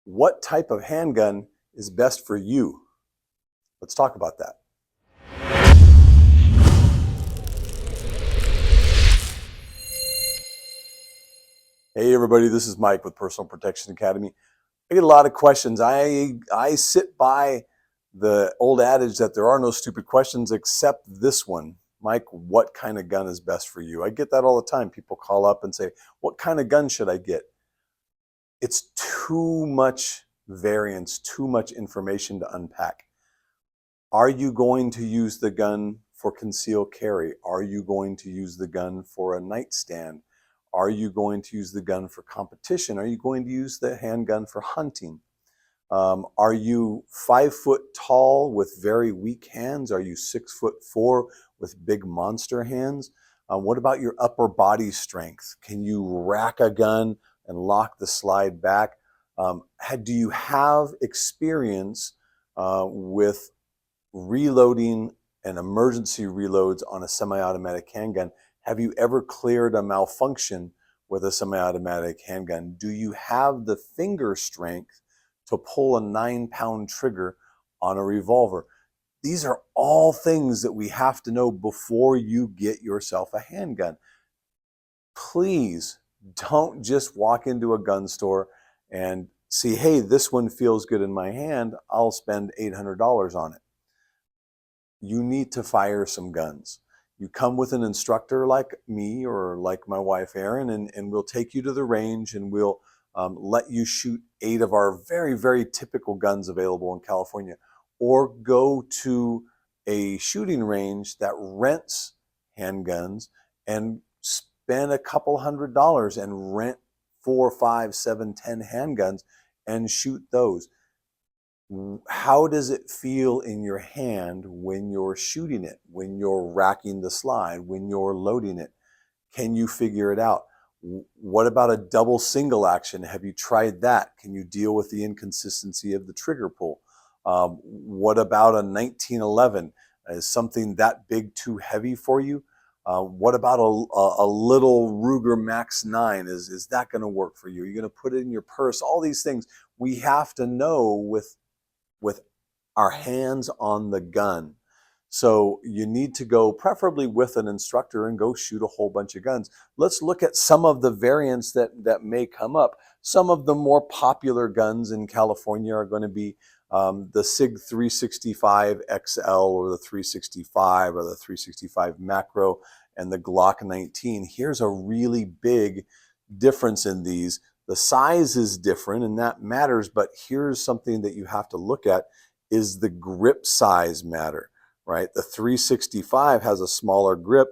What type of handgun is best for you? Let's talk about that. Hey everybody, this is Mike with Personal Protection Academy. I get a lot of questions. I sit by the old adage that there are no stupid questions except this one. Mike, what kind of gun is best for you? I get that all the time. People call up and say, what kind of gun should I get? It's too much variance, too much information to unpack. Are you going to use the gun for concealed carry? Are you going to use the gun for a nightstand? Are you going to use the gun for competition? Are you going to use the handgun for hunting? Are you 5 foot tall with very weak hands? Are you 6'4" with big monster hands? What about your upper body strength? Can you rack a gun and lock the slide back? Do you have experience with reloading and emergency reloads on a semi-automatic handgun? Have you ever cleared a malfunction with a semi-automatic handgun? Do you have the finger strength to pull a 9-pound trigger on a revolver? These are all things that we have to know before you get yourself a handgun. Please don't just walk into a gun store and see, hey, this one feels good in my hand, I'll spend $800 on it. You need to fire some guns. You come with an instructor like me or like my wife Erin, and we'll take you to the range and we'll let you shoot 8 of our very, very typical guns available in California. Or go to a shooting range that rents handguns and spend a couple $100 and rent 4, 5, 7, 10 handguns and shoot those. How does it feel in your hand when you're shooting it, when you're racking the slide, when you're loading it? Can you figure it out? What about a double single action? Have you tried that? Can you deal with the inconsistency of the trigger pull? What about a 1911? Is something that big too heavy for you? What about a little Ruger Max 9? Is that going to work for you? Are you going to put it in your purse? All these things we have to know with our hands on the gun. So you need to go preferably with an instructor and go shoot a whole bunch of guns. Let's look at some of the variants that may come up. Some of the more popular guns in California are going to be the SIG 365 XL or the 365 or the 365 Macro and the Glock 19. Here's a really big difference in these. The size is different and that matters, but here's something that you have to look at is the grip size matter, right? The 365 has a smaller grip.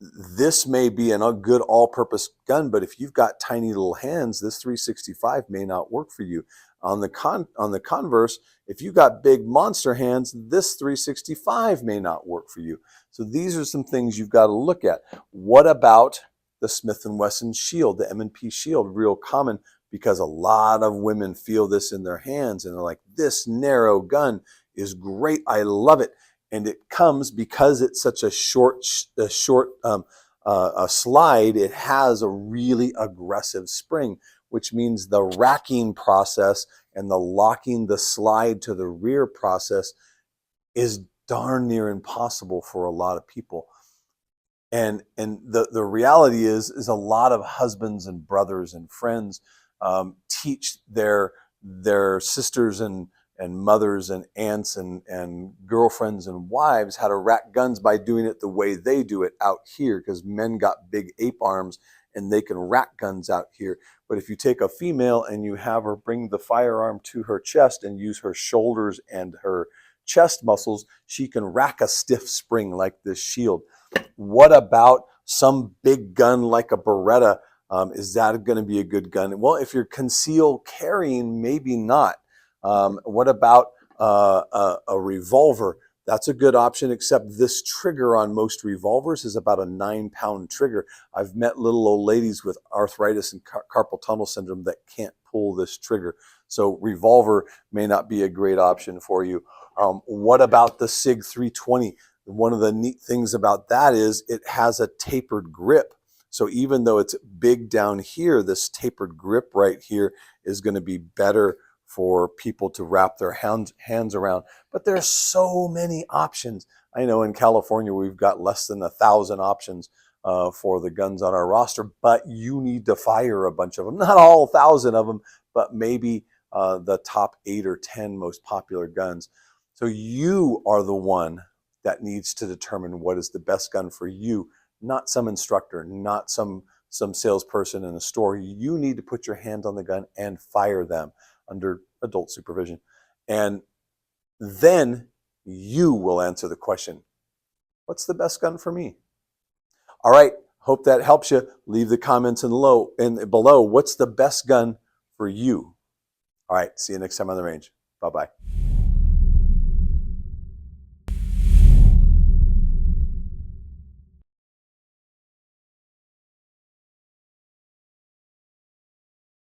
This may be a good all-purpose gun, but if you've got tiny little hands, this 365 may not work for you. On the converse, if you've got big monster hands, this 365 may not work for you. So these are some things you've got to look at. What about the Smith & Wesson Shield, the M&P Shield? Real common because a lot of women feel this in their hands and they're like, this narrow gun is great, I love it. And it comes because it's such a short slide, it has a really aggressive spring, which means the racking process and the locking the slide to the rear process is darn near impossible for a lot of people. And the reality is a lot of husbands and brothers and friends teach their sisters and mothers and aunts and girlfriends and wives how to rack guns by doing it the way they do it out here, because men got big ape arms and they can rack guns out here. But if you take a female and you have her bring the firearm to her chest and use her shoulders and her chest muscles, she can rack a stiff spring like this Shield. What about some big gun like a Beretta? Is that going to be a good gun? Well, if you're concealed carrying, maybe not. What about a revolver? That's a good option, except this trigger on most revolvers is about a 9-pound trigger. I've met little old ladies with arthritis and carpal tunnel syndrome that can't pull this trigger. So revolver may not be a great option for you. What about the SIG 320? One of the neat things about that is it has a tapered grip. So even though it's big down here, this tapered grip right here is going to be better for people to wrap their hands around. But there's so many options. I know in California we've got less than 1,000 options for the guns on our roster, but you need to fire a bunch of them. Not all 1,000 of them, but maybe the top 8 or 10 most popular guns. So you are the one that needs to determine what is the best gun for you, not some instructor, not some salesperson in a store. You need to put your hand on the gun and fire them under adult supervision. And then you will answer the question, what's the best gun for me? All right, hope that helps you. Leave the comments below. What's the best gun for you? All right, see you next time on the range. Bye-bye.